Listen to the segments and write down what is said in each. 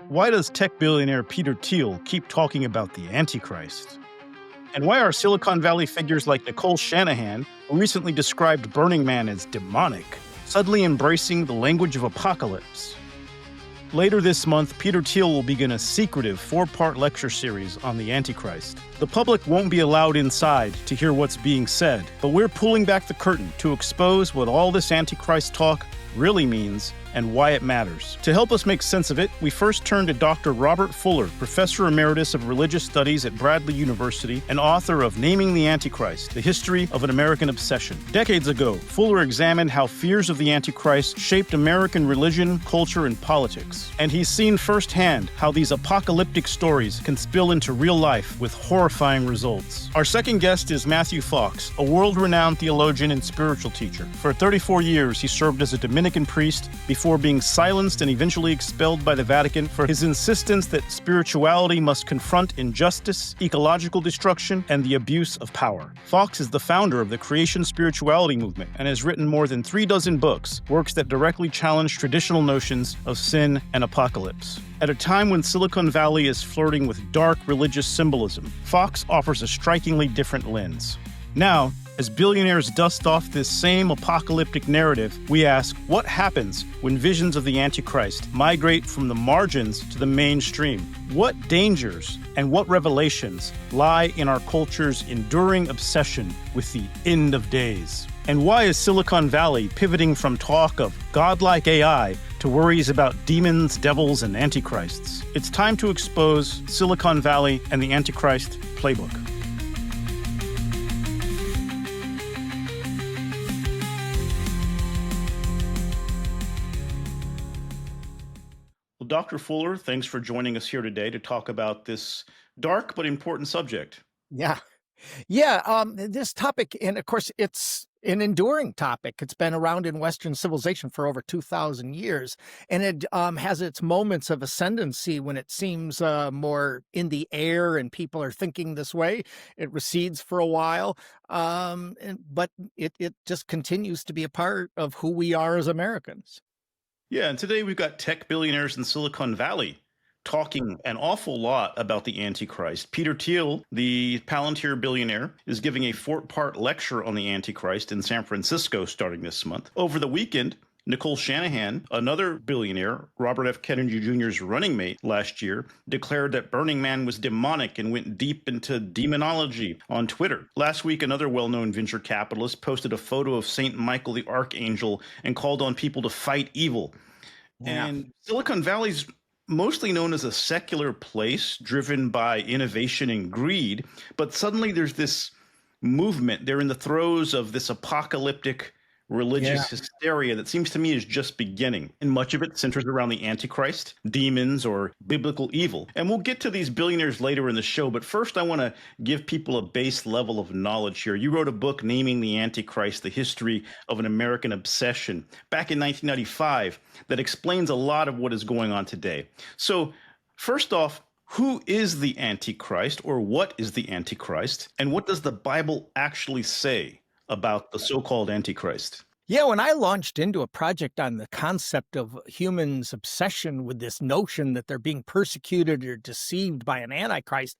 Why does tech billionaire Peter Thiel keep talking about the Antichrist? And why are Silicon Valley figures like Nicole Shanahan, who recently described Burning Man as demonic, suddenly embracing the language of apocalypse? Later this month, Peter Thiel will begin a secretive 4-part lecture series on the Antichrist. The public won't be allowed inside to hear what's being said, but we're pulling back the curtain to expose what all this Antichrist talk really means and why it matters. To help us make sense of it, we first turn to Dr. Robert Fuller, Professor Emeritus of Religious Studies at Bradley University and author of Naming the Antichrist, The History of an American Obsession. Decades ago, Fuller examined how fears of the Antichrist shaped American religion, culture, and politics. And he's seen firsthand how these apocalyptic stories can spill into real life with horrifying results. Our second guest is Matthew Fox, a world-renowned theologian and spiritual teacher. For 34 years, he served as a Dominican priest before being silenced and eventually expelled by the Vatican for his insistence that spirituality must confront injustice, ecological destruction, and the abuse of power. Fox is the founder of the Creation Spirituality movement and has written more than 36 books, works that directly challenge traditional notions of sin and apocalypse. At a time when Silicon Valley is flirting with dark religious symbolism, Fox offers a strikingly different lens. Now, as billionaires dust off this same apocalyptic narrative, we ask, what happens when visions of the Antichrist migrate from the margins to the mainstream? What dangers and what revelations lie in our culture's enduring obsession with the end of days? And why is Silicon Valley pivoting from talk of godlike AI to worries about demons, devils, and antichrists? It's time to expose Silicon Valley and the Antichrist playbook. Well, Dr. Fuller, thanks for joining us here today to talk about this dark but important subject. Yeah. This topic, and of course, it's an enduring topic. It's been around in Western civilization for over 2,000 years, and it has its moments of ascendancy when it seems more in the air and people are thinking this way. It recedes for a while, but it just continues to be a part of who we are as Americans. Yeah, and today we've got tech billionaires in Silicon Valley talking an awful lot about the Antichrist. Peter Thiel, the Palantir billionaire, is giving a 4-part lecture on the Antichrist in San Francisco starting this month. Over the weekend, Nicole Shanahan, another billionaire, Robert F. Kennedy Jr.'s running mate last year, declared that Burning Man was demonic and went deep into demonology on Twitter. Last week, another well-known venture capitalist posted a photo of St. Michael the Archangel and called on people to fight evil. Yeah. And Silicon Valley's mostly known as a secular place driven by innovation and greed, but suddenly there's this movement. They're in the throes of this apocalyptic religious hysteria that seems to me is just beginning. And much of it centers around the Antichrist, demons, or biblical evil. And we'll get to these billionaires later in the show, but first I want to give people a base level of knowledge here. You wrote a book, Naming the Antichrist, The History of an American Obsession, back in 1995, that explains a lot of what is going on today. So first off, who is the Antichrist, or what is the Antichrist, and what does the Bible actually say about the so-called Antichrist? Yeah, when I launched into a project on the concept of humans' obsession with this notion that they're being persecuted or deceived by an Antichrist,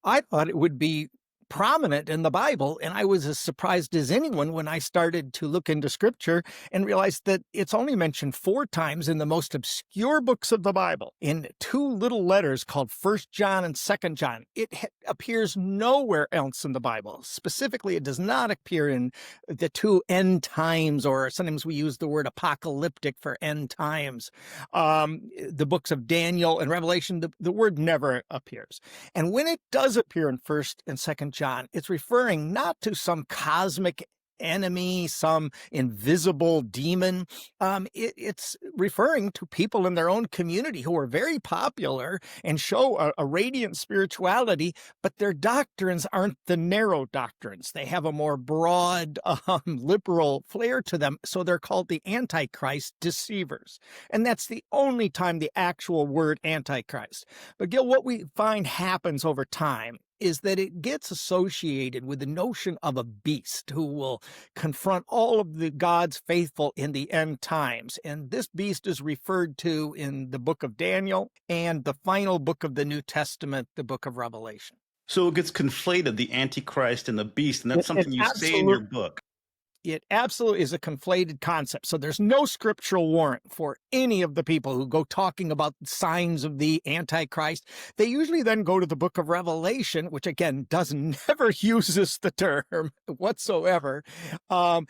I thought it would be prominent in the Bible, and I was as surprised as anyone when I started to look into Scripture and realized that it's only mentioned 4 times in the most obscure books of the Bible, in 2 little letters called 1 John and 2 John. It appears nowhere else in the Bible. Specifically, it does not appear in the 2 end times, or sometimes we use the word apocalyptic for end times. The books of Daniel and Revelation, the word never appears. And when it does appear in 1 and 2 John, it's referring not to some cosmic enemy, some invisible demon. It's referring to people in their own community who are very popular and show a radiant spirituality, but their doctrines aren't the narrow doctrines. They have a more broad, liberal flair to them, so they're called the Antichrist deceivers. And that's the only time the actual word Antichrist. But Gil, what we find happens over time is that it gets associated with the notion of a beast who will confront all of the God's faithful in the end times. And this beast is referred to in the book of Daniel and the final book of the New Testament, the book of Revelation. So it gets conflated, the Antichrist and the beast, and that's something you say in your book. It absolutely is a conflated concept. So there's no scriptural warrant for any of the people who go talking about signs of the Antichrist. They usually then go to the book of Revelation, which again never uses the term whatsoever. And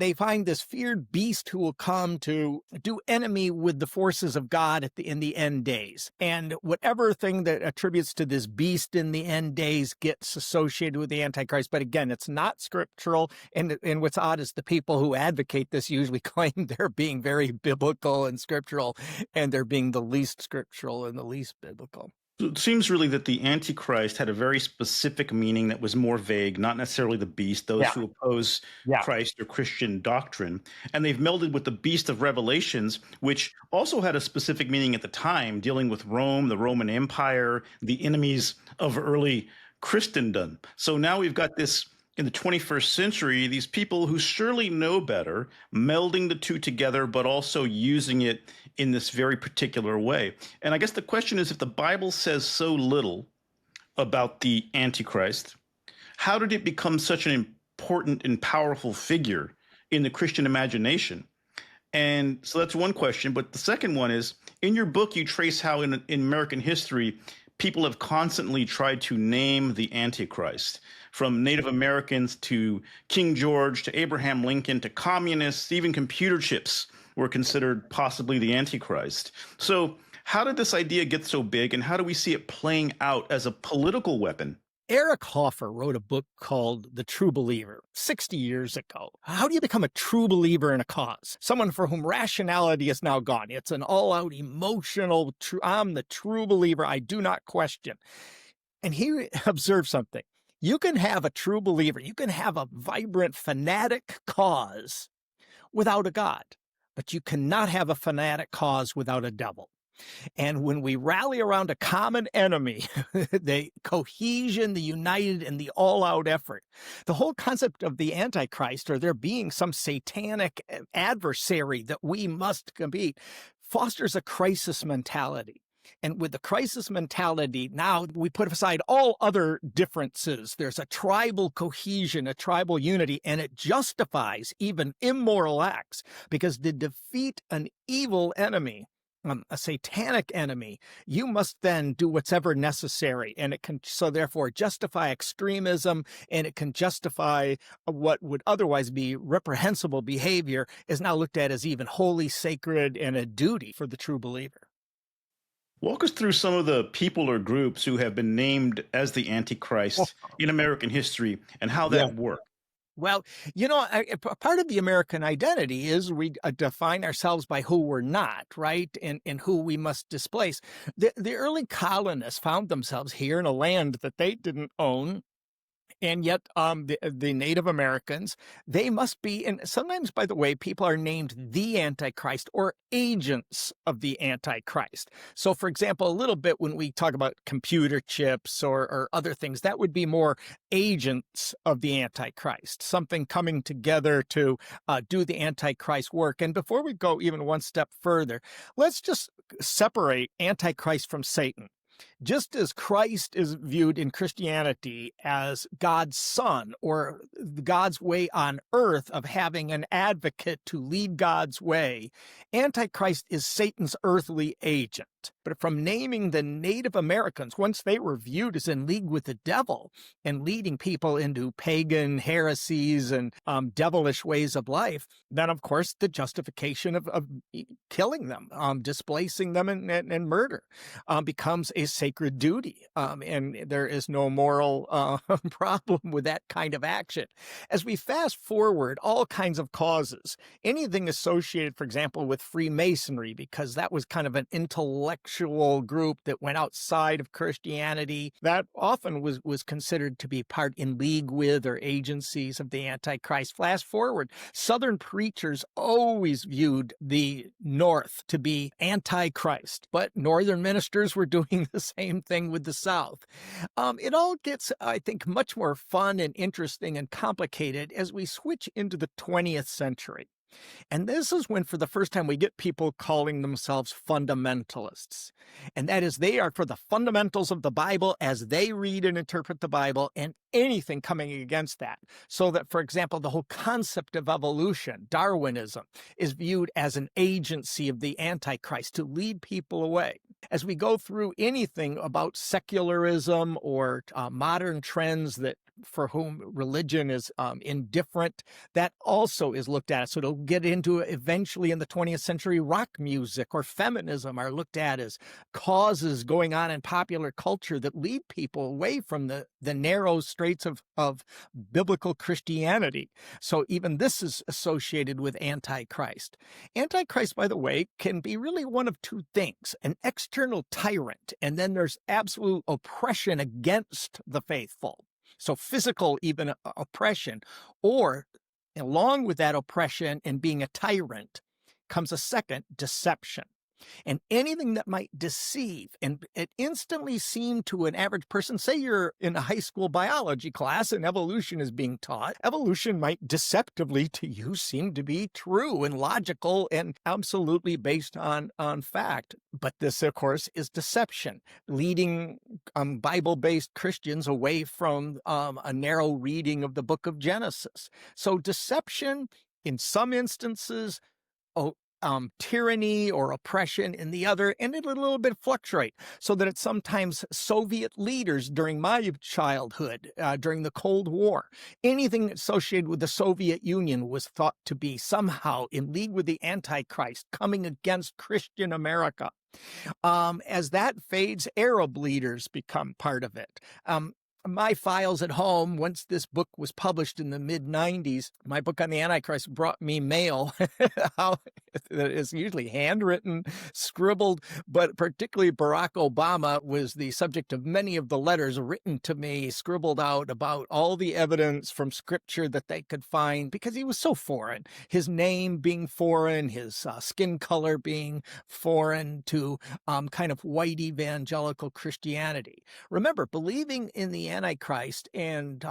they find this feared beast who will come to do enemy with the forces of God in the end days. And whatever thing that attributes to this beast in the end days gets associated with the Antichrist. But again, it's not scriptural. And what's odd is the people who advocate this usually claim they're being very biblical and scriptural, and they're being the least scriptural and the least biblical. So it seems really that the Antichrist had a very specific meaning that was more vague, not necessarily the beast, those who oppose Christ or Christian doctrine. And they've melded with the beast of Revelations, which also had a specific meaning at the time, dealing with Rome, the Roman Empire, the enemies of early Christendom. So now we've got this, in the 21st century, these people who surely know better, melding the two together, but also using it in this very particular way. And I guess the question is, if the Bible says so little about the Antichrist, how did it become such an important and powerful figure in the Christian imagination? And so that's one question. But the second one is, in your book, you trace how in American history, people have constantly tried to name the Antichrist, from Native Americans to King George to Abraham Lincoln to communists. Even computer chips were considered possibly the Antichrist. So how did this idea get so big, and how do we see it playing out as a political weapon? Eric Hoffer wrote a book called The True Believer 60 years ago. How do you become a true believer in a cause? Someone for whom rationality is now gone. It's an all-out emotional, I'm the true believer, I do not question. And he observed something. You can have a true believer, you can have a vibrant, fanatic cause without a God, but you cannot have a fanatic cause without a devil. And when we rally around a common enemy, the cohesion, the united, and the all-out effort, the whole concept of the Antichrist, or there being some satanic adversary that we must beat, fosters a crisis mentality. And with the crisis mentality, now we put aside all other differences. There's a tribal cohesion, a tribal unity, and it justifies even immoral acts, because to defeat an evil enemy, a satanic enemy, you must then do what's ever necessary. And it can, so therefore, justify extremism, and it can justify what would otherwise be reprehensible behavior is now looked at as even holy, sacred, and a duty for the true believer. Walk us through some of the people or groups who have been named as the Antichrist in American history and how that worked. Well, part of the American identity is we define ourselves by who we're not, right? And who we must displace. The early colonists found themselves here in a land that they didn't own. And yet the Native Americans, they must be, and sometimes, by the way, people are named the Antichrist or agents of the Antichrist. So, for example, a little bit when we talk about computer chips or other things, that would be more agents of the Antichrist, something coming together to do the Antichrist work. And before we go even one step further, let's just separate Antichrist from Satan. Just as Christ is viewed in Christianity as God's son, or God's way on earth of having an advocate to lead God's way, Antichrist is Satan's earthly agent. But from naming the Native Americans, once they were viewed as in league with the devil and leading people into pagan heresies and devilish ways of life, then, of course, the justification of killing them, displacing them and murder becomes a sacred duty. And there is no moral problem with that kind of action. As we fast forward, all kinds of causes, anything associated, for example, with Freemasonry, because that was kind of an intellectual group that went outside of Christianity, that often was considered to be part in league with or agencies of the Antichrist. Fast forward, Southern preachers always viewed the North to be Antichrist, but Northern ministers were doing the same thing with the South. It all gets, I think, much more fun and interesting and complicated as we switch into the 20th century. And this is when, for the first time, we get people calling themselves fundamentalists. And that is, they are for the fundamentals of the Bible as they read and interpret the Bible, and anything coming against that. So that, for example, the whole concept of evolution, Darwinism, is viewed as an agency of the Antichrist to lead people away. As we go through anything about secularism or modern trends that for whom religion is indifferent, that also is looked at. So it'll get into eventually in the 20th century, rock music or feminism are looked at as causes going on in popular culture that lead people away from the narrow straits of biblical Christianity. So even this is associated with Antichrist. Antichrist, by the way, can be really one of two things: an external tyrant, and then there's absolute oppression against the faithful. So physical, even oppression, or along with that oppression and being a tyrant comes a second, deception. And anything that might deceive, and it instantly seemed to an average person, say you're in a high school biology class and evolution is being taught, evolution might deceptively to you seem to be true and logical and absolutely based on fact. But this, of course, is deception, leading Bible-based Christians away from a narrow reading of the book of Genesis. So deception, in some instances, tyranny or oppression in the other, and it a little bit fluctuate, so that it's sometimes Soviet leaders during my childhood, during the Cold War. Anything associated with the Soviet Union was thought to be somehow in league with the Antichrist, coming against Christian America. As that fades, Arab leaders become part of it. My files at home, once this book was published in the mid-90s, my book on the Antichrist brought me mail that is usually handwritten, scribbled, but particularly Barack Obama was the subject of many of the letters written to me, scribbled out about all the evidence from scripture that they could find, because he was so foreign. His name being foreign, his skin color being foreign to kind of white evangelical Christianity. Remember, believing in the Antichrist and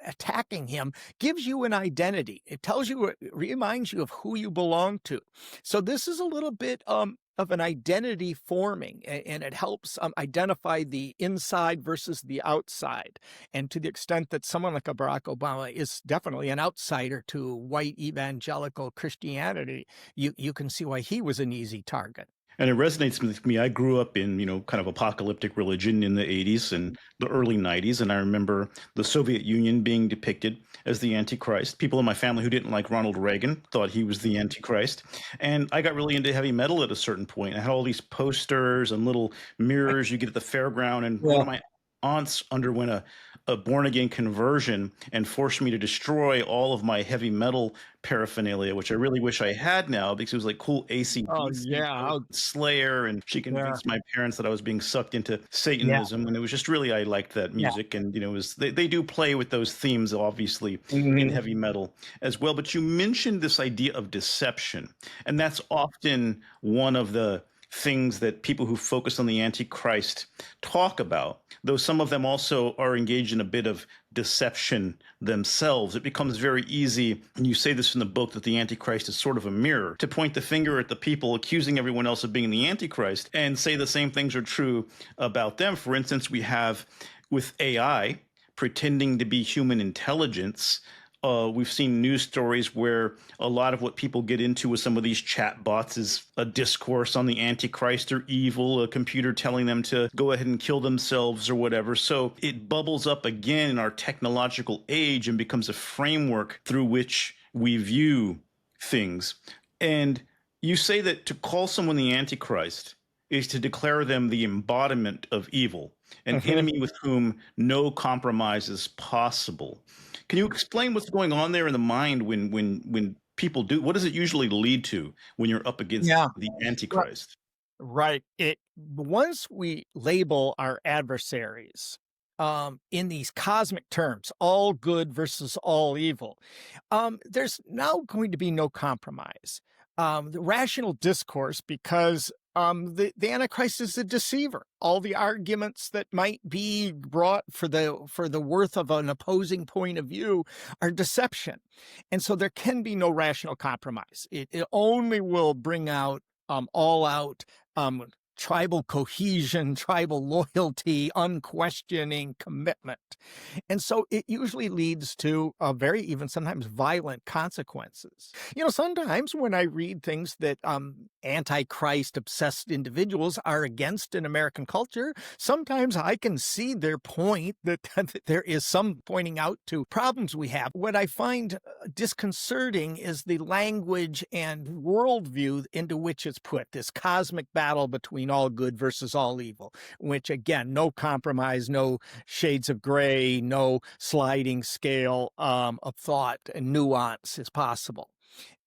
attacking him gives you an identity. It tells you, it reminds you of who you belong to. So this is a little bit of an identity forming, and it helps identify the inside versus the outside. And to the extent that someone like a Barack Obama is definitely an outsider to white evangelical Christianity, you can see why he was an easy target. And it resonates with me. I grew up in, kind of apocalyptic religion in the 80s and the early 90s. And I remember the Soviet Union being depicted as the Antichrist. People in my family who didn't like Ronald Reagan thought he was the Antichrist. And I got really into heavy metal at a certain point. I had all these posters and little mirrors you get at the fairground. And one of my aunts underwent a born-again conversion and forced me to destroy all of my heavy metal paraphernalia, which I really wish I had now, because it was like cool AC/DC, Slayer, and she convinced my parents that I was being sucked into Satanism, and it was just really, I liked that music, and it was they do play with those themes, obviously, in heavy metal as well. But you mentioned this idea of deception, and that's often one of the things that people who focus on the Antichrist talk about, though some of them also are engaged in a bit of deception themselves. It becomes very easy, and you say this in the book, that the Antichrist is sort of a mirror, to point the finger at the people accusing everyone else of being the Antichrist and say the same things are true about them. For instance, we have with AI pretending to be human intelligence. We've seen news stories where a lot of what people get into with some of these chat bots is a discourse on the Antichrist or evil, a computer telling them to go ahead and kill themselves or whatever. So it bubbles up again in our technological age and becomes a framework through which we view things. And you say that to call someone the Antichrist is to declare them the embodiment of evil, an enemy with whom no compromise is possible. Can you explain what's going on there in the mind when people do? What does it usually lead to when you're up against the Antichrist? Right. Once we label our adversaries in these cosmic terms, all good versus all evil, there's now going to be no compromise. The rational discourse, because the Antichrist is a deceiver. All the arguments that might be brought for the worth of an opposing point of view are deception, and so there can be no rational compromise. It only will bring out all out tribal cohesion, tribal loyalty, unquestioning commitment. And so it usually leads to very even sometimes violent consequences. Sometimes when I read things that antichrist obsessed individuals are against in American culture, sometimes I can see their point that, that there is some pointing out to problems we have. What I find disconcerting is the language and worldview into which it's put, this cosmic battle between all good versus all evil, which again, no compromise, no shades of gray, no sliding scale of thought and nuance is possible.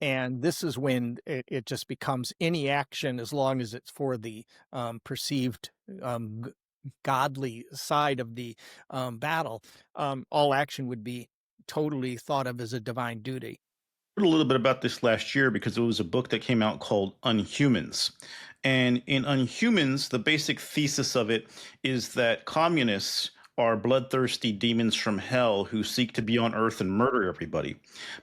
And this is when it just becomes any action, as long as it's for the perceived godly side of the battle, all action would be totally thought of as a divine duty. A little bit about this last year because it was a book that came out called Unhumans. And in Unhumans, the basic thesis of it is that communists are bloodthirsty demons from hell who seek to be on earth and murder everybody.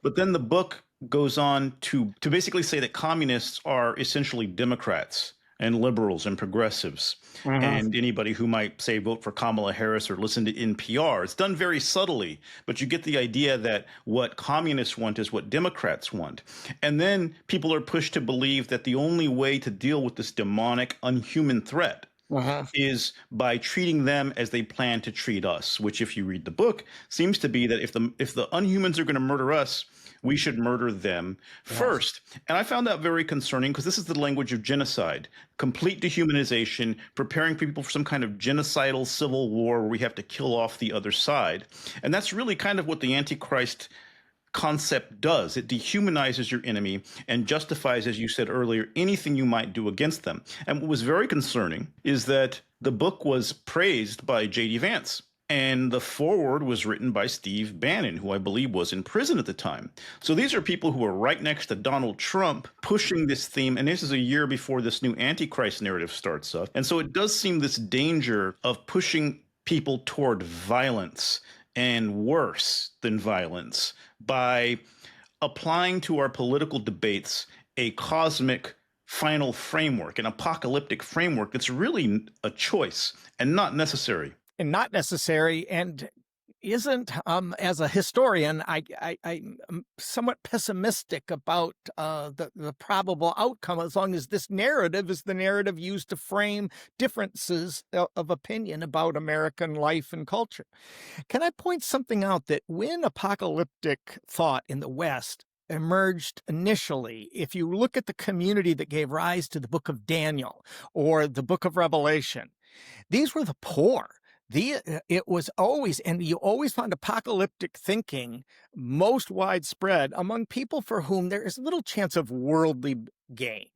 But then the book goes on to basically say that communists are essentially Democrats and liberals and progressives and anybody who might say vote for Kamala Harris or listen to NPR. It's done very subtly, but you get the idea that what communists want is what Democrats want. And then people are pushed to believe that the only way to deal with this demonic, unhuman threat is by treating them as they plan to treat us, which, if you read the book, seems to be that if the unhumans are going to murder us, we should murder them first. And I found that very concerning because this is the language of genocide, complete dehumanization, preparing people for some kind of genocidal civil war where we have to kill off the other side. And that's really kind of what the Antichrist concept does. It dehumanizes your enemy and justifies, as you said earlier, anything you might do against them. And what was very concerning is that the book was praised by J.D. Vance. And the foreword was written by Steve Bannon, who I believe was in prison at the time. So these are people who are right next to Donald Trump pushing this theme. And this is a year before this new Antichrist narrative starts up. And so it does seem this danger of pushing people toward violence and worse than violence by applying to our political debates a cosmic final framework, an apocalyptic framework that's really a choice and not necessary. And not necessary, and isn't, as a historian, I'm somewhat pessimistic about the probable outcome, as long as this narrative is the narrative used to frame differences of opinion about American life and culture. Can I point something out that when apocalyptic thought in the West emerged initially, if you look at the community that gave rise to the book of Daniel or the book of Revelation, these were the poor. It was always, and you always found apocalyptic thinking most widespread among people for whom there is little chance of worldly gain.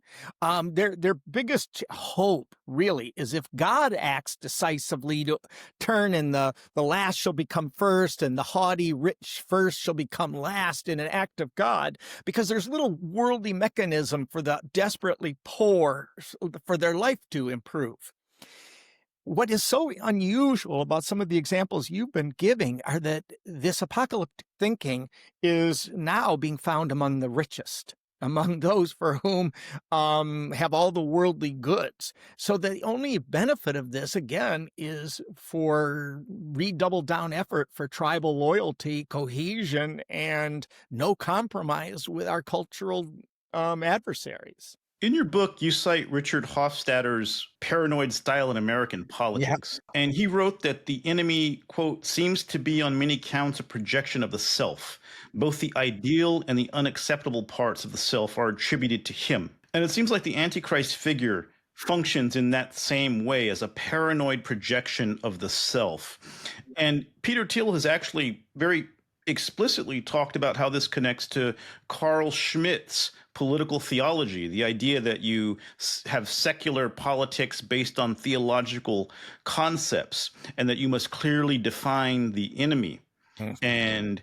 Their biggest hope really is if God acts decisively to turn, and the last shall become first, and the haughty rich first shall become last in an act of God, because there's little worldly mechanism for the desperately poor for their life to improve. What is so unusual about some of the examples you've been giving are that this apocalyptic thinking is now being found among the richest, among those for whom have all the worldly goods. So the only benefit of this, again, is for redoubled down effort for tribal loyalty, cohesion, and no compromise with our cultural adversaries. In your book, you cite Richard Hofstadter's Paranoid Style in American Politics. Yeah. And he wrote that the enemy, quote, seems to be on many counts a projection of the self. Both the ideal and the unacceptable parts of the self are attributed to him. And it seems like the Antichrist figure functions in that same way, as a paranoid projection of the self. And Peter Thiel has actually very explicitly talked about how this connects to Carl Schmitt's political theology, the idea that you have secular politics based on theological concepts, and that you must clearly define the enemy. And,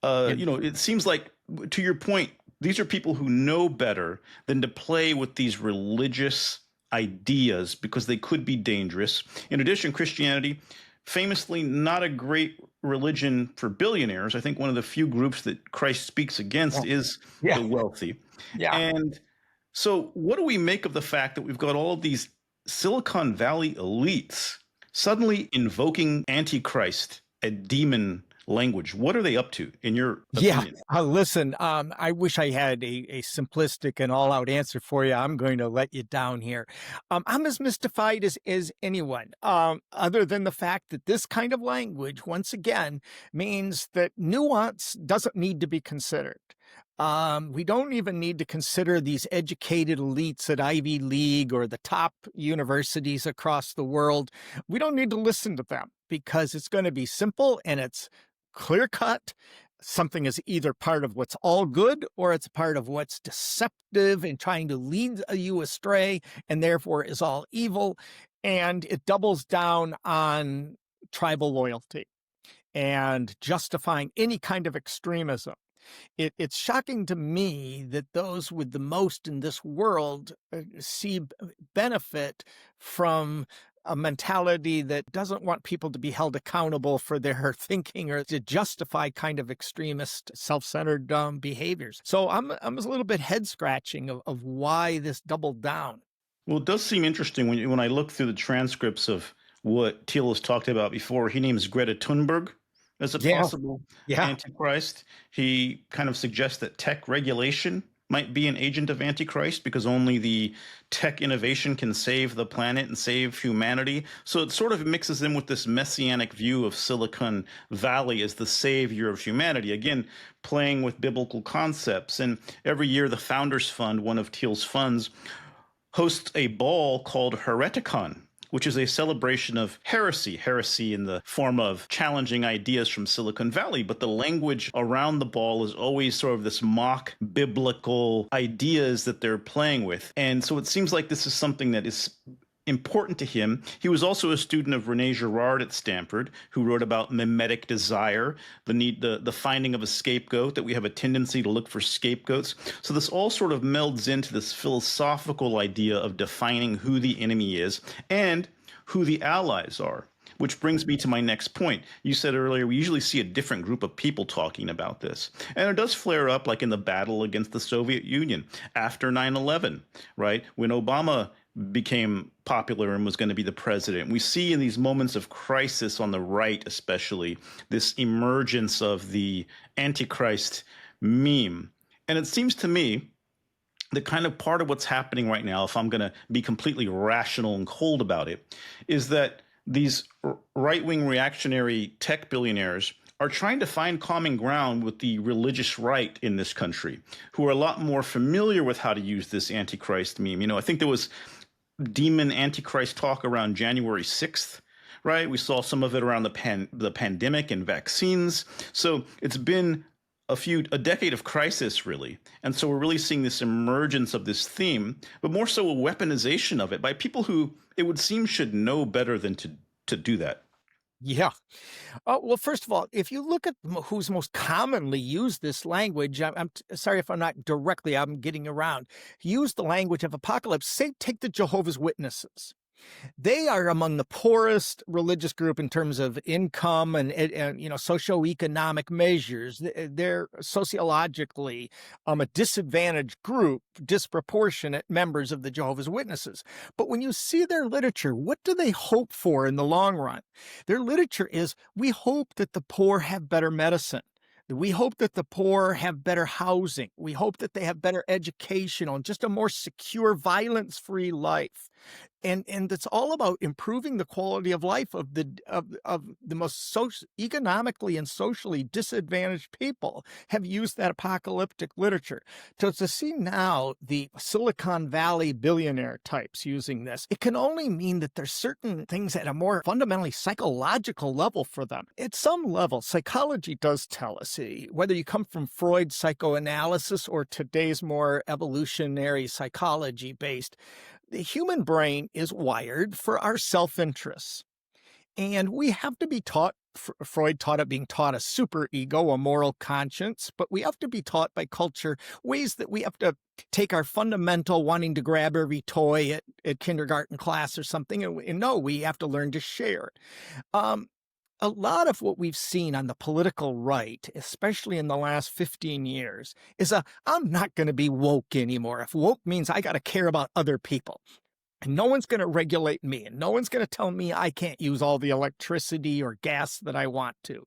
it seems like, to your point, these are people who know better than to play with these religious ideas because they could be dangerous. In addition, Christianity, famously not a great religion for billionaires. I think one of the few groups that Christ speaks against is Yeah. the wealthy. Yeah. And so, what do we make of the fact that we've got all of these Silicon Valley elites suddenly invoking Antichrist, a demon language? What are they up to, in your Yeah. opinion? Listen, I wish I had a simplistic and all out answer for you. I'm going to let you down here. I'm as mystified as anyone, other than the fact that this kind of language, once again, means that nuance doesn't need to be considered. We don't even need to consider these educated elites at Ivy League or the top universities across the world. We don't need to listen to them because it's going to be simple and it's clear cut. Something is either part of what's all good or it's part of what's deceptive and trying to lead you astray and therefore is all evil. And it doubles down on tribal loyalty and justifying any kind of extremism. It's shocking to me that those with the most in this world see benefit from a mentality that doesn't want people to be held accountable for their thinking or to justify kind of extremist, self-centered behaviors. So I'm a little bit head scratching of why this doubled down. Well, it does seem interesting when I look through the transcripts of what Thiel has talked about before. He names Greta Thunberg as a Yeah, possible yeah. Antichrist. He kind of suggests that tech regulation might be an agent of Antichrist because only the tech innovation can save the planet and save humanity. So it sort of mixes in with this messianic view of Silicon Valley as the savior of humanity. Again, playing with biblical concepts. And every year, the Founders Fund, one of Thiel's funds, hosts a ball called Hereticon, which is a celebration of heresy in the form of challenging ideas from Silicon Valley. But the language around the ball is always sort of this mock biblical ideas that they're playing with. And so it seems like this is something that is important to him. He was also a student of Rene Girard at Stanford, who wrote about mimetic desire, the finding of a scapegoat, that we have a tendency to look for scapegoats. So this all sort of melds into this philosophical idea of defining who the enemy is and who the allies are. Which brings me to my next point. You said earlier, we usually see a different group of people talking about this. And it does flare up like in the battle against the Soviet Union after 9/11, right? When Obama became popular and was going to be the president. We see in these moments of crisis on the right, especially, this emergence of the Antichrist meme. And it seems to me the kind of part of what's happening right now, if I'm going to be completely rational and cold about it, is that these right-wing reactionary tech billionaires are trying to find common ground with the religious right in this country, who are a lot more familiar with how to use this Antichrist meme. You know, I think there was demon Antichrist talk around January 6th, right? We saw some of it around the pandemic and vaccines. So it's been a decade of crisis, really. And so we're really seeing this emergence of this theme, but more so a weaponization of it by people who it would seem should know better than to do that. Yeah. Well, first of all, if you look at who's most commonly used this language, I'm sorry if I'm not directly, I'm getting around. Use the language of apocalypse. Say, take the Jehovah's Witnesses. They are among the poorest religious group in terms of income and socioeconomic measures. They're sociologically a disadvantaged group, disproportionate members of the Jehovah's Witnesses. But when you see their literature, what do they hope for in the long run? Their literature is, we hope that the poor have better medicine. We hope that the poor have better housing. We hope that they have better educational and just a more secure, violence-free life. And it's all about improving the quality of life of the most economically and socially disadvantaged people have used that apocalyptic literature. So to see now the Silicon Valley billionaire types using this, it can only mean that there's certain things at a more fundamentally psychological level for them. At some level, psychology does tell us, whether you come from Freud's psychoanalysis or today's more evolutionary psychology based, the human brain is wired for our self-interests. And we have to be taught Freud taught it being taught a super ego, a moral conscience, but we have to be taught by culture ways that we have to take our fundamental wanting to grab every toy at kindergarten class or something, and no, we have to learn to share. Um, a lot of what we've seen on the political right, especially in the last 15 years, is I'm not going to be woke anymore. If woke means I got to care about other people. And no one's going to regulate me, and no one's going to tell me I can't use all the electricity or gas that I want to.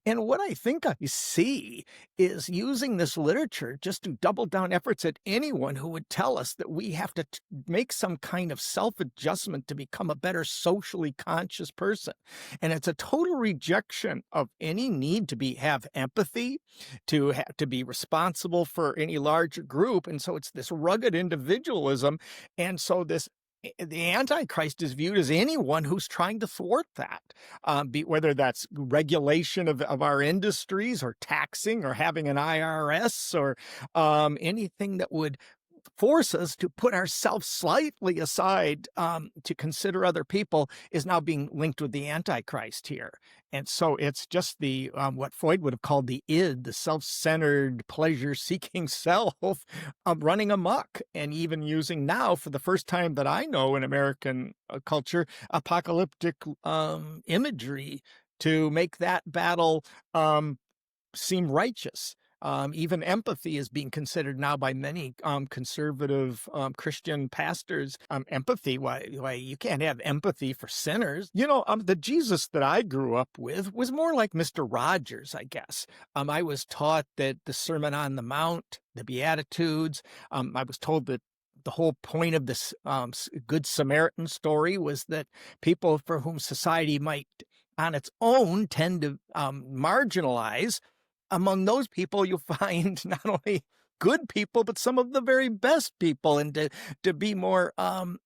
And what I think I see is using this literature just to double down efforts at anyone who would tell us that we have to make some kind of self-adjustment to become a better socially conscious person. And it's a total rejection of any need to have empathy, to be responsible for any larger group. And so it's this rugged individualism. And so the Antichrist is viewed as anyone who's trying to thwart that, whether that's regulation of our industries or taxing or having an IRS or anything that would force us to put ourselves slightly aside to consider other people is now being linked with the Antichrist here. And so it's just the what Freud would have called the id, the self-centered, pleasure-seeking self, running amok, and even using now, for the first time that I know in American culture, apocalyptic imagery to make that battle seem righteous. Even empathy is being considered now by many conservative Christian pastors. Empathy, why you can't have empathy for sinners. The Jesus that I grew up with was more like Mr. Rogers, I guess. I was taught that the Sermon on the Mount, the Beatitudes, I was told that the whole point of this Good Samaritan story was that people for whom society might on its own tend to marginalize, among those people, you'll find not only good people, but some of the very best people, and to be more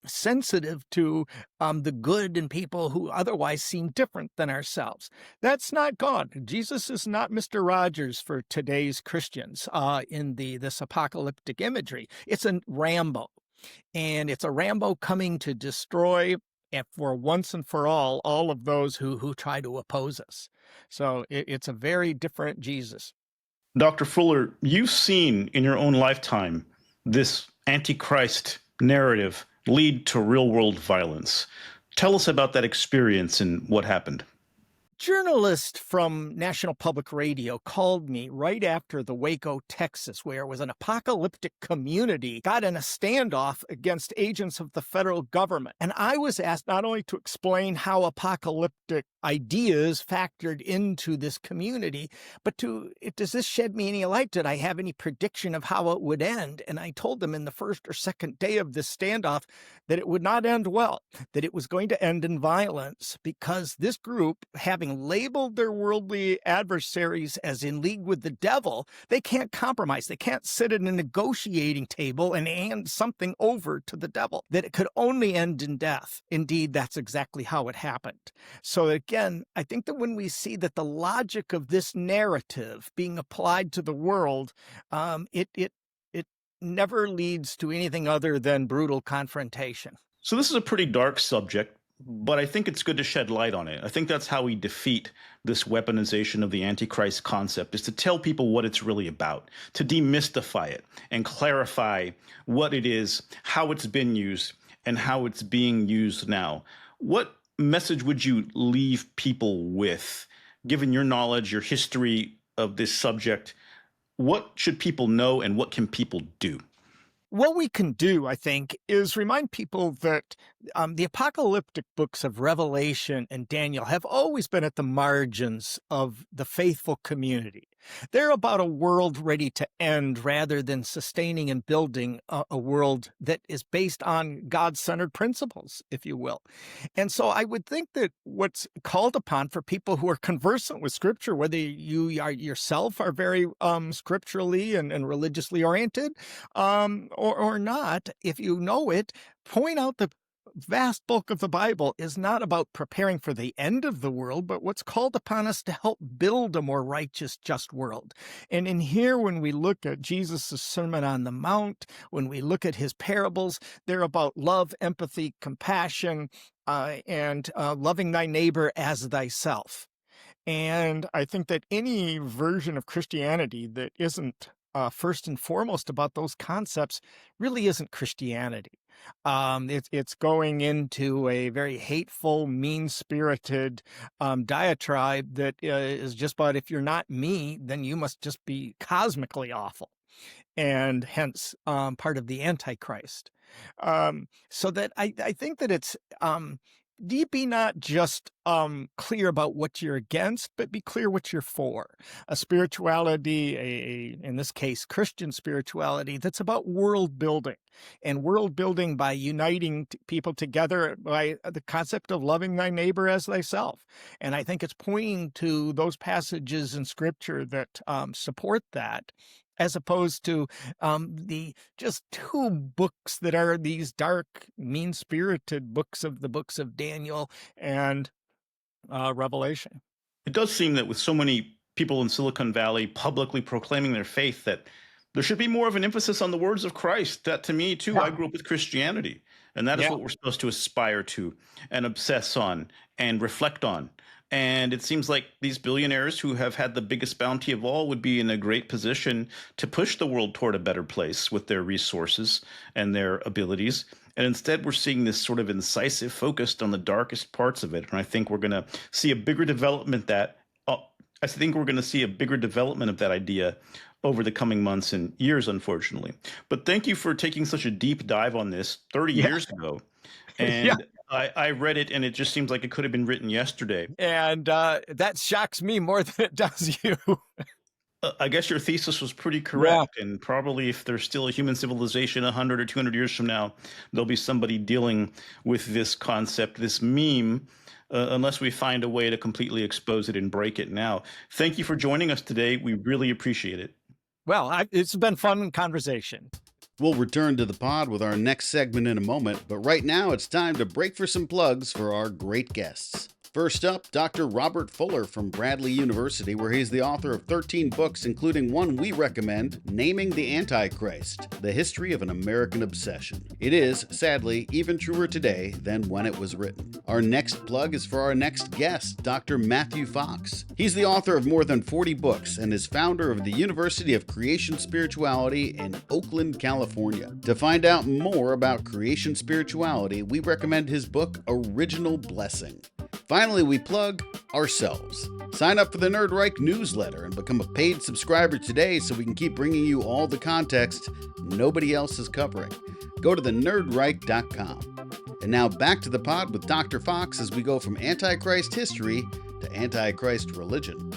sensitive to the good in people who otherwise seem different than ourselves. That's not God. Jesus is not Mr. Rogers for today's Christians in this apocalyptic imagery. It's a Rambo, and it's a Rambo coming to destroy, and for once and for all of those who try to oppose us. So it's a very different Jesus. Dr. Fuller, you've seen in your own lifetime this Antichrist narrative lead to real world violence. Tell us about that experience and what happened. Journalist from National Public Radio called me right after the Waco, Texas, where it was an apocalyptic community, got in a standoff against agents of the federal government. And I was asked not only to explain how apocalyptic ideas factored into this community, but does this shed me any light? Did I have any prediction of how it would end? And I told them in the first or second day of this standoff that it would not end well, that it was going to end in violence, because this group, having labeled their worldly adversaries as in league with the devil, they can't compromise. They can't sit at a negotiating table and hand something over to the devil, that it could only end in death. Indeed, that's exactly how it happened. So again, I think that when we see that the logic of this narrative being applied to the world, it never leads to anything other than brutal confrontation. So this is a pretty dark subject, but I think it's good to shed light on it. I think that's how we defeat this weaponization of the Antichrist concept, is to tell people what it's really about, to demystify it and clarify what it is, how it's been used, and how it's being used now. What message would you leave people with, given your knowledge, your history of this subject? What should people know, and what can people do? What we can do, I think, is remind people that the apocalyptic books of Revelation and Daniel have always been at the margins of the faithful community. They're about a world ready to end rather than sustaining and building a world that is based on God-centered principles, if you will. And so I would think that what's called upon for people who are conversant with Scripture, whether you are yourself are very scripturally and religiously oriented or not, if you know it, point out the vast bulk of the Bible is not about preparing for the end of the world, but what's called upon us to help build a more righteous, just world. And in here, when we look at Jesus' Sermon on the Mount, when we look at his parables, they're about love, empathy, compassion, and loving thy neighbor as thyself. And I think that any version of Christianity that isn't first and foremost about those concepts really isn't Christianity. It's going into a very hateful, mean-spirited diatribe that is just about, if you're not me, then you must just be cosmically awful, and hence part of the Antichrist. So that I think that it's be not just clear about what you're against, but be clear what you're for. A spirituality, in this case, Christian spirituality, that's about world building, and world building by uniting people together by the concept of loving thy neighbor as thyself. And I think it's pointing to those passages in Scripture that support that, as opposed to the just two books that are these dark, mean-spirited books of Daniel and Revelation. It does seem that with so many people in Silicon Valley publicly proclaiming their faith, that there should be more of an emphasis on the words of Christ. That to me, too, I Yeah. grew up with Christianity, and that is Yeah. what we're supposed to aspire to and obsess on and reflect on. And it seems like these billionaires who have had the biggest bounty of all would be in a great position to push the world toward a better place with their resources and their abilities. And instead, we're seeing this sort of incisive focused on the darkest parts of it. And I think we're going to see a bigger development that I think we're going to see a bigger development of that idea over the coming months and years, unfortunately. But thank you for taking such a deep dive on this 30 Yeah. years ago. Yeah. And I read it, and it just seems like it could have been written yesterday. And that shocks me more than it does you. I guess your thesis was pretty Yeah. correct, and probably if there's still a human civilization 100 or 200 years from now, there'll be somebody dealing with this concept, this meme, unless we find a way to completely expose it and break it now. Thank you for joining us today. We really appreciate it. Well, it's been fun conversation. We'll return to the pod with our next segment in a moment, but right now it's time to break for some plugs for our great guests. First up, Dr. Robert Fuller from Bradley University, where he's the author of 13 books, including one we recommend, Naming the Antichrist, The History of an American Obsession. It is, sadly, even truer today than when it was written. Our next plug is for our next guest, Dr. Matthew Fox. He's the author of more than 40 books and is founder of the University of Creation Spirituality in Oakland, California. To find out more about creation spirituality, we recommend his book, Original Blessing. Finally, we plug ourselves. Sign up for the Nerd Reich newsletter and become a paid subscriber today so we can keep bringing you all the context nobody else is covering. Go to thenerdreich.com. And now back to the pod with Dr. Fox as we go from Antichrist history to Antichrist religion.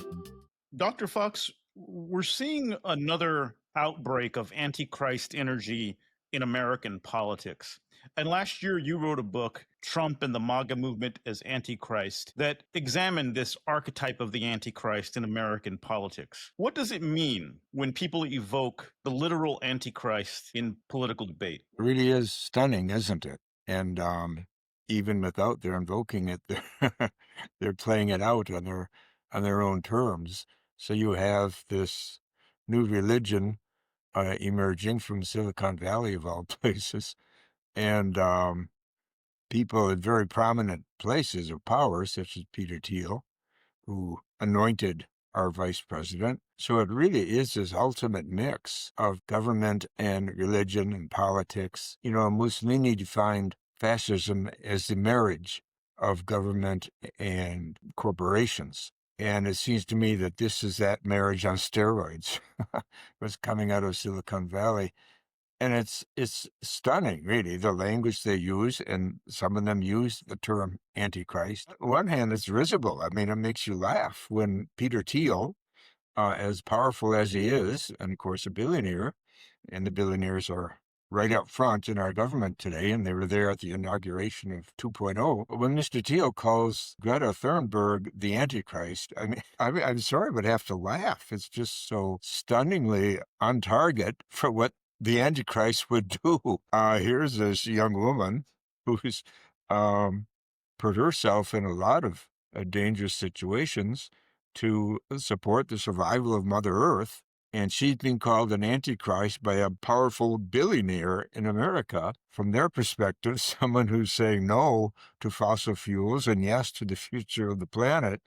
Dr. Fox, we're seeing another outbreak of Antichrist energy in American politics. And last year, you wrote a book, Trump and the MAGA Movement as Antichrist, that examined this archetype of the Antichrist in American politics. What does it mean when people evoke the literal Antichrist in political debate? It really is stunning, isn't it? And even without their invoking it, they're playing it out on their own terms. So you have this new religion emerging from Silicon Valley, of all places, and people in very prominent places of power, such as Peter Thiel, who anointed our vice president. So it really is this ultimate mix of government and religion and politics. You know, Mussolini defined fascism as the marriage of government and corporations. And it seems to me that this is that marriage on steroids. What's coming out of Silicon Valley. And it's stunning, really, the language they use, and some of them use the term Antichrist. On one hand, it's risible. I mean, it makes you laugh when Peter Thiel, as powerful as he is, and of course a billionaire, and the billionaires are right up front in our government today, and they were there at the inauguration of 2.0. When Mr. Thiel calls Greta Thunberg the Antichrist, I'm sorry, but I have to laugh. It's just so stunningly on target for what the Antichrist would do. Here's this young woman who's put herself in a lot of dangerous situations to support the survival of Mother Earth, and she's being called an Antichrist by a powerful billionaire in America. From their perspective, someone who's saying no to fossil fuels and yes to the future of the planet.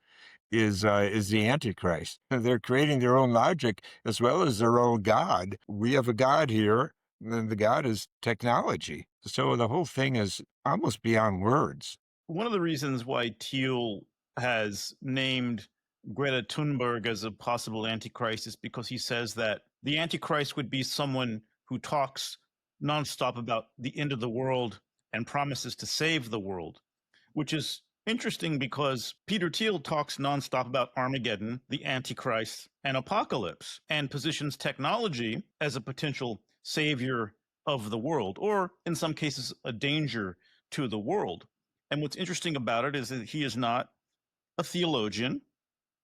is the Antichrist. They're creating their own logic as well as their own God. We have a God here, and the God is technology. So the whole thing is almost beyond words. One of the reasons why Thiel has named Greta Thunberg as a possible Antichrist is because he says that the Antichrist would be someone who talks nonstop about the end of the world and promises to save the world, which is interesting because Peter Thiel talks nonstop about Armageddon, the Antichrist, and apocalypse, and positions technology as a potential savior of the world, or in some cases, a danger to the world. And what's interesting about it is that he is not a theologian.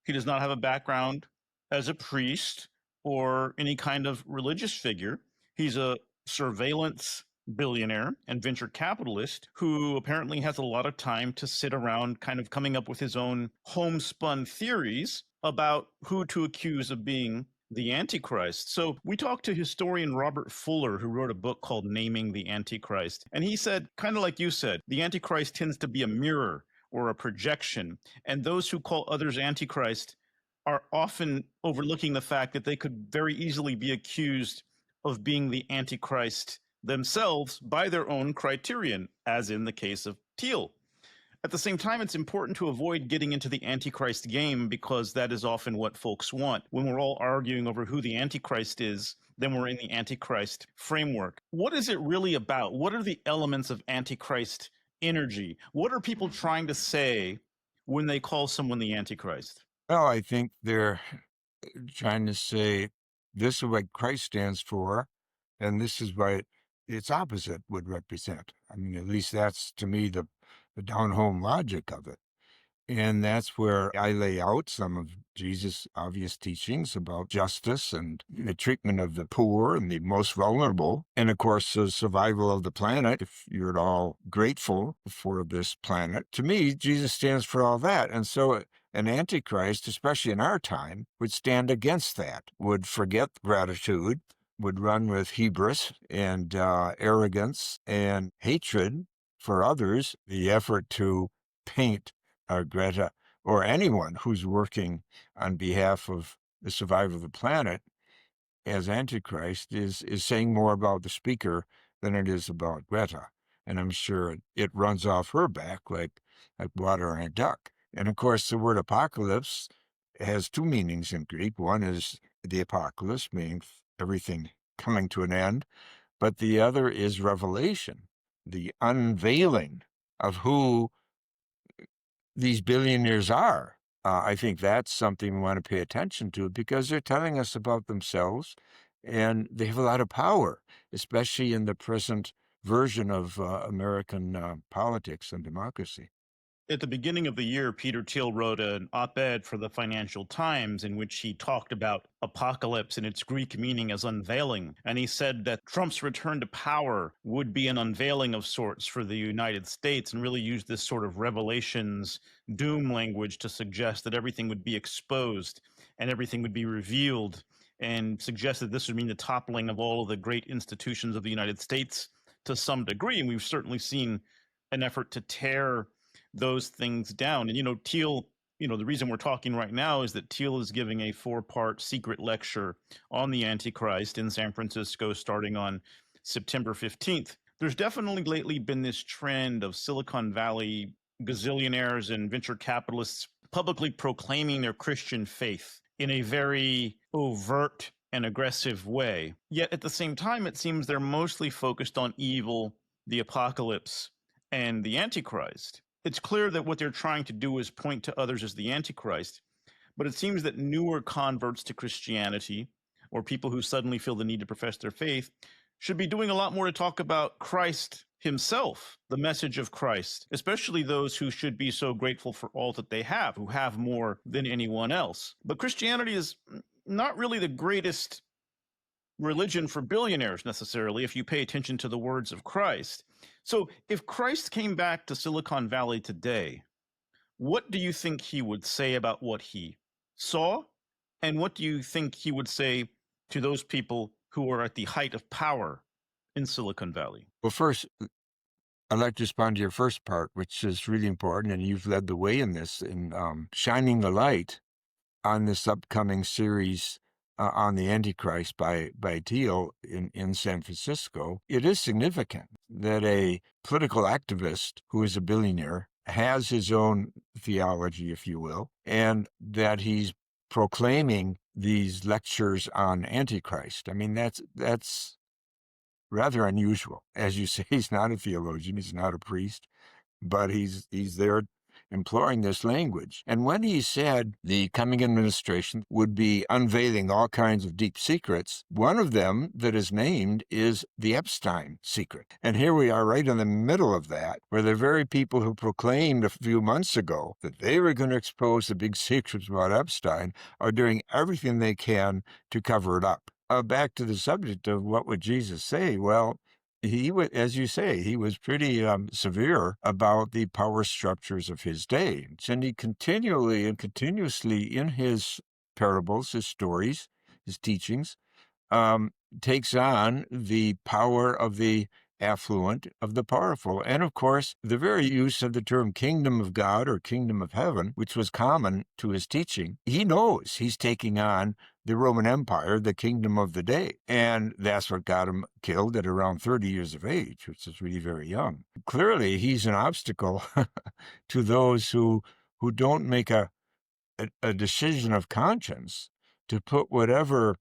He does not have a background as a priest or any kind of religious figure. He's a surveillance billionaire and venture capitalist who apparently has a lot of time to sit around kind of coming up with his own homespun theories about who to accuse of being the Antichrist. So we talked to historian Robert Fuller, who wrote a book called Naming the Antichrist. And he said, kind of like you said, the Antichrist tends to be a mirror or a projection. And those who call others Antichrist are often overlooking the fact that they could very easily be accused of being the Antichrist themselves by their own criterion, as in the case of Thiel. At the same time, it's important to avoid getting into the Antichrist game because that is often what folks want. When we're all arguing over who the Antichrist is, then we're in the Antichrist framework. What is it really about? What are the elements of Antichrist energy? What are people trying to say when they call someone the Antichrist? Well, I think they're trying to say this is what Christ stands for, and this is what its opposite would represent. I mean, at least that's to me the down-home logic of it. And that's where I lay out some of Jesus' obvious teachings about justice and the treatment of the poor and the most vulnerable. And of course, the survival of the planet, if you're at all grateful for this planet. To me, Jesus stands for all that. And so an Antichrist, especially in our time, would stand against that, would forget gratitude, would run with hubris and arrogance and hatred for others, the effort to paint Greta or anyone who's working on behalf of the survival of the planet as Antichrist is saying more about the speaker than it is about Greta. And I'm sure it runs off her back like water on a duck. And of course, the word apocalypse has two meanings in Greek. One is the apocalypse, meaning everything coming to an end. But the other is revelation, the unveiling of who these billionaires are. I think that's something we want to pay attention to because they're telling us about themselves and they have a lot of power, especially in the present version of American politics and democracy. At the beginning of the year, Peter Thiel wrote an op-ed for the Financial Times in which he talked about apocalypse and its Greek meaning as unveiling. And he said that Trump's return to power would be an unveiling of sorts for the United States, and really used this sort of revelations doom language to suggest that everything would be exposed and everything would be revealed, and suggested this would mean the toppling of all of the great institutions of the United States to some degree. And we've certainly seen an effort to tear those things down. And, Thiel, the reason we're talking right now is that Thiel is giving a 4-part secret lecture on the Antichrist in San Francisco starting on September 15th. There's definitely lately been this trend of Silicon Valley gazillionaires and venture capitalists publicly proclaiming their Christian faith in a very overt and aggressive way. Yet at the same time, it seems they're mostly focused on evil, the apocalypse, and the Antichrist. It's clear that what they're trying to do is point to others as the Antichrist, but it seems that newer converts to Christianity, or people who suddenly feel the need to profess their faith, should be doing a lot more to talk about Christ himself, the message of Christ, especially those who should be so grateful for all that they have, who have more than anyone else. But Christianity is not really the greatest religion for billionaires necessarily, if you pay attention to the words of Christ. So if Christ came back to Silicon Valley today, what do you think he would say about what he saw? And what do you think he would say to those people who are at the height of power in Silicon Valley? Well, first, I'd like to respond to your first part, which is really important, and you've led the way in this, in shining the light on this upcoming series on the Antichrist by Thiel in San Francisco. It is significant that a political activist who is a billionaire has his own theology, if you will, and that he's proclaiming these lectures on Antichrist. I mean, that's rather unusual. As you say, he's not a theologian, he's not a priest, but he's there employing this language. And when he said the coming administration would be unveiling all kinds of deep secrets, one of them that is named is the Epstein secret. And here we are right in the middle of that, where the very people who proclaimed a few months ago that they were going to expose the big secrets about Epstein are doing everything they can to cover it up. Back to the subject of what would Jesus say? Well, he was, as you say, he was pretty severe about the power structures of his day. And he continually and continuously in his parables, his stories, his teachings, takes on the power of the affluent, of the powerful. And of course, the very use of the term kingdom of God or kingdom of heaven, which was common to his teaching, he knows he's taking on the Roman Empire, the kingdom of the day. And that's what got him killed at around 30 years of age, which is really very young. Clearly, he's an obstacle to those who don't make a decision of conscience to put whatever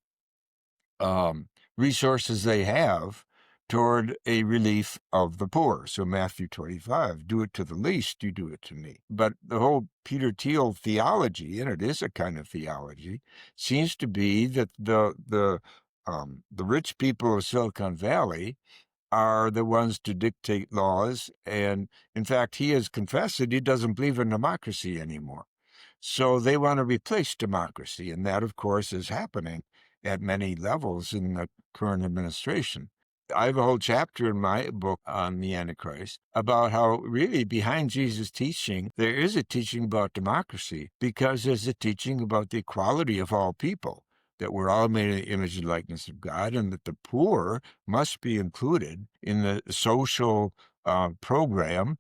resources they have toward a relief of the poor. So Matthew 25, do it to the least, you do it to me. But the whole Peter Thiel theology, and it is a kind of theology, seems to be that the rich people of Silicon Valley are the ones to dictate laws. And in fact, he has confessed that he doesn't believe in democracy anymore. So they want to replace democracy. And that, of course, is happening at many levels in the current administration. I have a whole chapter in my book on the Antichrist about how really behind Jesus' teaching, there is a teaching about democracy because there's a teaching about the equality of all people, that we're all made in the image and likeness of God, and that the poor must be included in the social program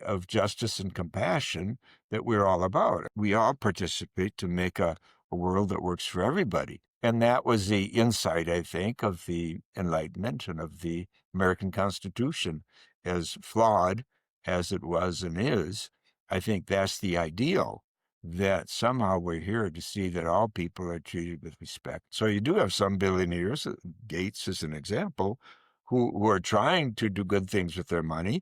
of justice and compassion that we're all about. We all participate to make a world that works for everybody. And that was the insight, I think, of the Enlightenment and of the American Constitution, as flawed as it was and is. I think that's the ideal, that somehow we're here to see that all people are treated with respect. So you do have some billionaires, Gates is an example, who are trying to do good things with their money.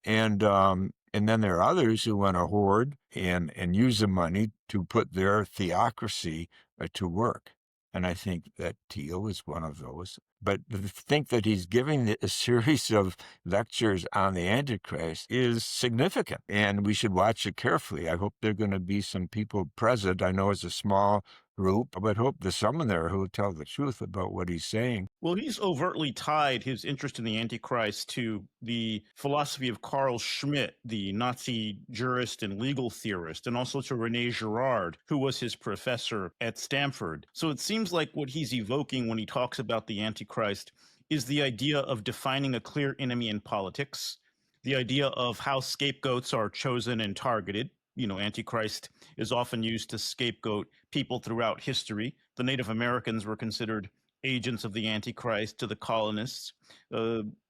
And then there are others who want to hoard and use the money to put their theocracy to work. And I think that Thiel is one of those. But to think that he's giving a series of lectures on the Antichrist is significant, and we should watch it carefully. I hope there are going to be some people present. I know it's a small group, but hope there's someone there who will tell the truth about what he's saying. Well, he's overtly tied his interest in the Antichrist to the philosophy of Carl Schmitt, the Nazi jurist and legal theorist, and also to René Girard, who was his professor at Stanford. So it seems like what he's evoking when he talks about the Antichrist is the idea of defining a clear enemy in politics, the idea of how scapegoats are chosen and targeted. You know, Antichrist is often used to scapegoat people throughout history. The Native Americans were considered agents of the Antichrist to the colonists.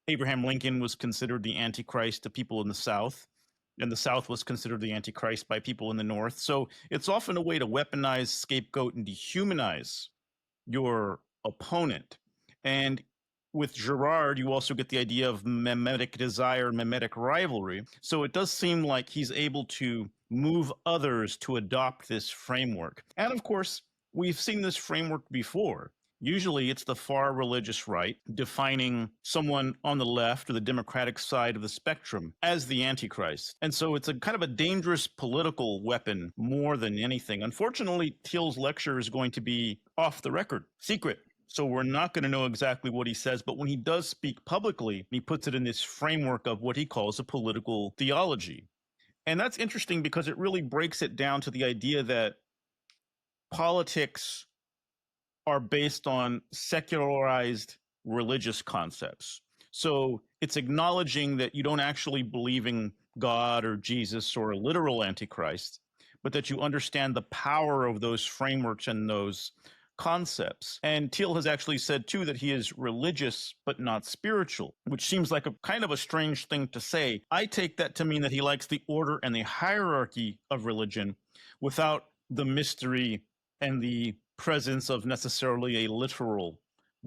Abraham Lincoln was considered the Antichrist to people in the South, and the South was considered the Antichrist by people in the North. So it's often a way to weaponize, scapegoat, and dehumanize your opponent. And with Girard, you also get the idea of mimetic desire, mimetic rivalry. So it does seem like he's able to move others to adopt this framework. And of course, we've seen this framework before. Usually it's the far religious right defining someone on the left or the Democratic side of the spectrum as the Antichrist. And so it's a kind of a dangerous political weapon more than anything. Unfortunately, Thiel's lecture is going to be off the record, secret. So we're not going to know exactly what he says, but when he does speak publicly, he puts it in this framework of what he calls a political theology. And that's interesting because it really breaks it down to the idea that politics are based on secularized religious concepts. So it's acknowledging that you don't actually believe in God or Jesus or a literal antichrist, but that you understand the power of those frameworks and those concepts. And Thiel has actually said too that he is religious but not spiritual, which seems like a kind of a strange thing to say. I take that to mean that he likes the order and the hierarchy of religion without the mystery and the presence of necessarily a literal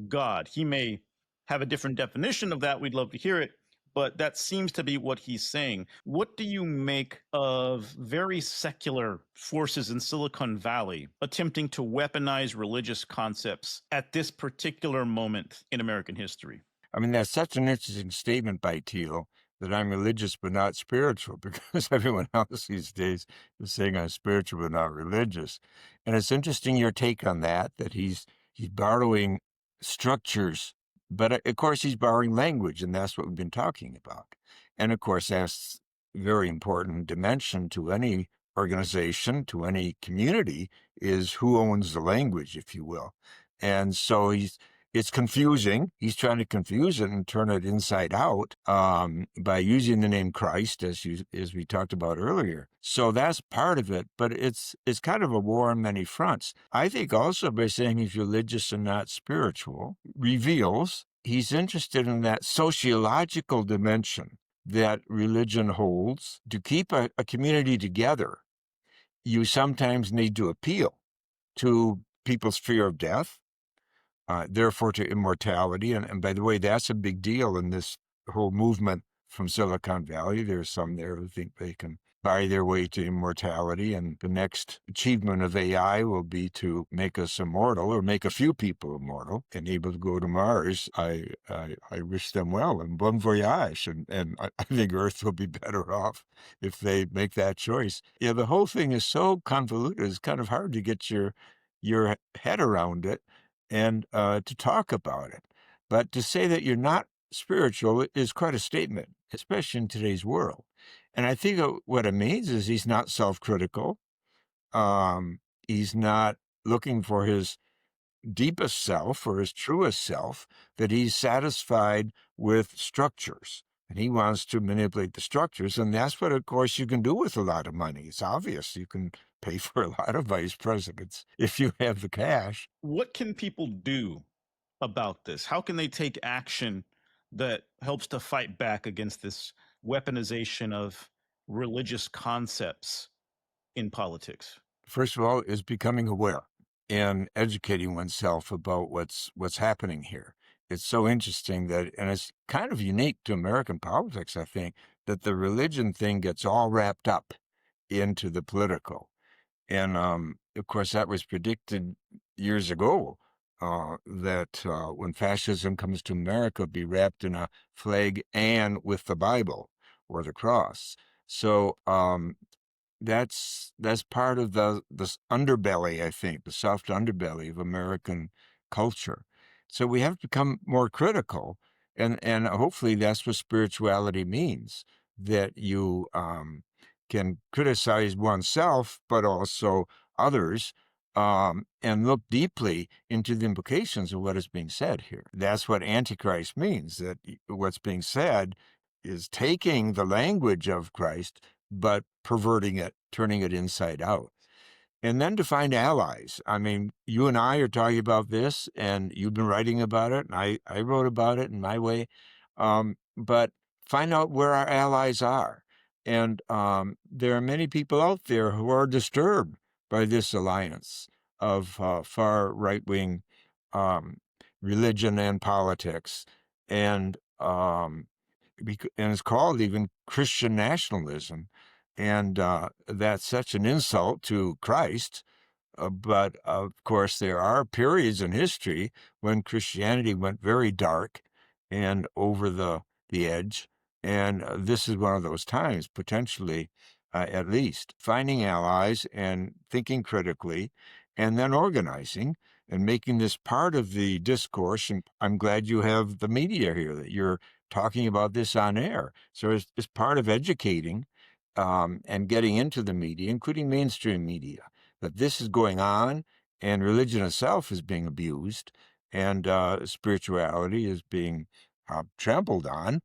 God. He may have a different definition of that. We'd love to hear it, but that seems to be what he's saying. What do you make of very secular forces in Silicon Valley attempting to weaponize religious concepts at this particular moment in American history? I mean, that's such an interesting statement by Thiel, that I'm religious but not spiritual, because everyone else these days is saying I'm spiritual but not religious. And it's interesting your take on that, that he's borrowing structures, but of course he's borrowing language, and that's what we've been talking about. And of course, that's a very important dimension to any organization, to any community, is who owns the language, if you will. And so it's confusing. He's trying to confuse it and turn it inside out by using the name Christ, as we talked about earlier. So that's part of it, but it's kind of a war on many fronts. I think also by saying he's religious and not spiritual reveals he's interested in that sociological dimension that religion holds. To keep a community together, you sometimes need to appeal to people's fear of death, therefore to immortality. And by the way, that's a big deal in this whole movement from Silicon Valley. There's some there who think they can buy their way to immortality, and the next achievement of AI will be to make us immortal, or make a few people immortal and able to go to Mars. I wish them well, and bon voyage, and I think Earth will be better off if they make that choice. Yeah, the whole thing is so convoluted, it's kind of hard to get your head around it and to talk about it. But to say that you're not spiritual is quite a statement, especially in today's world. And I think what it means is he's not self-critical. He's not looking for his deepest self or his truest self, that he's satisfied with structures. And he wants to manipulate the structures. And that's what, of course, you can do with a lot of money. It's obvious. You can pay for a lot of vice presidents if you have the cash. What can people do about this? How can they take action that helps to fight back against this weaponization of religious concepts in politics? First of all, is becoming aware and educating oneself about what's happening here. It's so interesting that, and it's kind of unique to American politics, I think, that the religion thing gets all wrapped up into the political. And of course, that was predicted years ago, that when fascism comes to America, it'll be wrapped in a flag and with the Bible or the cross. So that's part of this underbelly, I think, the soft underbelly of American culture. So we have to become more critical, and hopefully that's what spirituality means, that you can criticize oneself, but also others, and look deeply into the implications of what is being said here. That's what Antichrist means, that what's being said is taking the language of Christ, but perverting it, turning it inside out. And then to find allies. I mean, you and I are talking about this, and you've been writing about it, and I wrote about it in my way. But find out where our allies are. And there are many people out there who are disturbed by this alliance of far right-wing religion and politics. And it's called even Christian nationalism. And that's such an insult to Christ. But of course, there are periods in history when Christianity went very dark and over the edge. And this is one of those times, potentially, at least. Finding allies and thinking critically, and then organizing and making this part of the discourse. And I'm glad you have the media here, that you're talking about this on air. So it's part of educating and getting into the media, including mainstream media, that this is going on, and religion itself is being abused, and spirituality is being trampled on.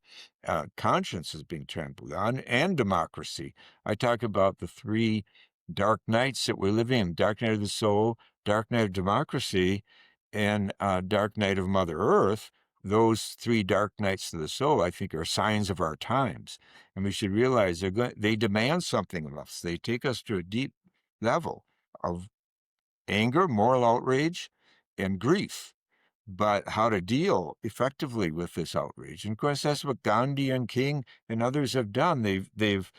Conscience is being trampled on, and democracy. I talk about the three dark nights that we're living in: dark night of the soul, dark night of democracy, and dark night of Mother Earth. Those three dark nights of the soul, I think, are signs of our times, and we should realize they demand something of us. They take us to a deep level of anger, moral outrage, and grief. But how to deal effectively with this outrage? And of course, that's what Gandhi and King and others have done. They've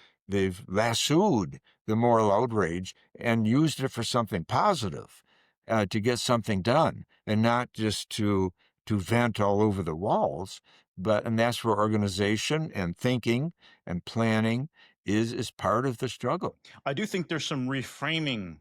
lassoed the moral outrage and used it for something positive, to get something done, and not just to vent all over the walls. And that's where organization and thinking and planning is part of the struggle. I do think there's some reframing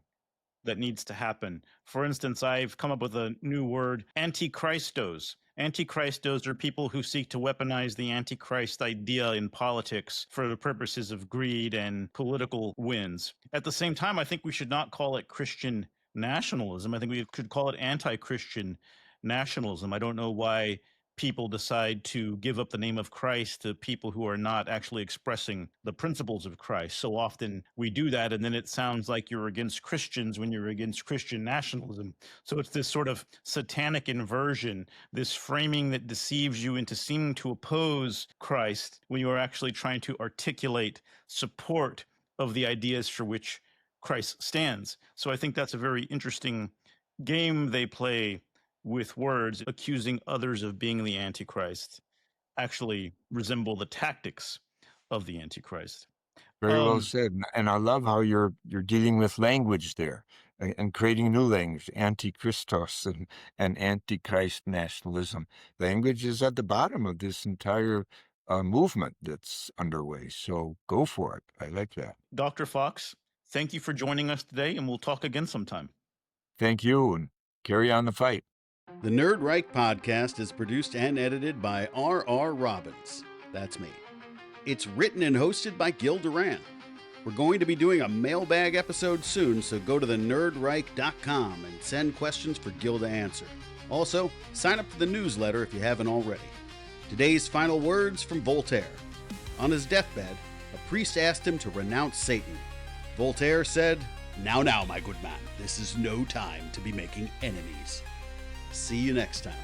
that needs to happen. For instance, I've come up with a new word, antichristos. Antichristos are people who seek to weaponize the Antichrist idea in politics for the purposes of greed and political wins. At the same time, I think we should not call it Christian nationalism. I think we could call it anti-Christian nationalism. I don't know why people decide to give up the name of Christ to people who are not actually expressing the principles of Christ. So often we do that, and then it sounds like you're against Christians when you're against Christian nationalism. So it's this sort of satanic inversion, this framing that deceives you into seeming to oppose Christ when you are actually trying to articulate support of the ideas for which Christ stands. So I think that's a very interesting game they play with words, accusing others of being the Antichrist, actually resemble the tactics of the Antichrist. Very well said. And I love how you're dealing with language there and creating new language, antichristos and antichrist nationalism. Language is at the bottom of this entire movement that's underway. So go for it. I like that. Dr. Fox, thank you for joining us today, and we'll talk again sometime. Thank you, and carry on the fight. The Nerd Reich podcast is produced and edited by R.R. Robbins. That's me. It's written and hosted by Gil Duran. We're going to be doing a mailbag episode soon, so go to thenerdreich.com and send questions for Gil to answer. Also, sign up for the newsletter if you haven't already. Today's final words from Voltaire. On his deathbed, a priest asked him to renounce Satan. Voltaire said, "Now, my good man, this is no time to be making enemies." See you next time.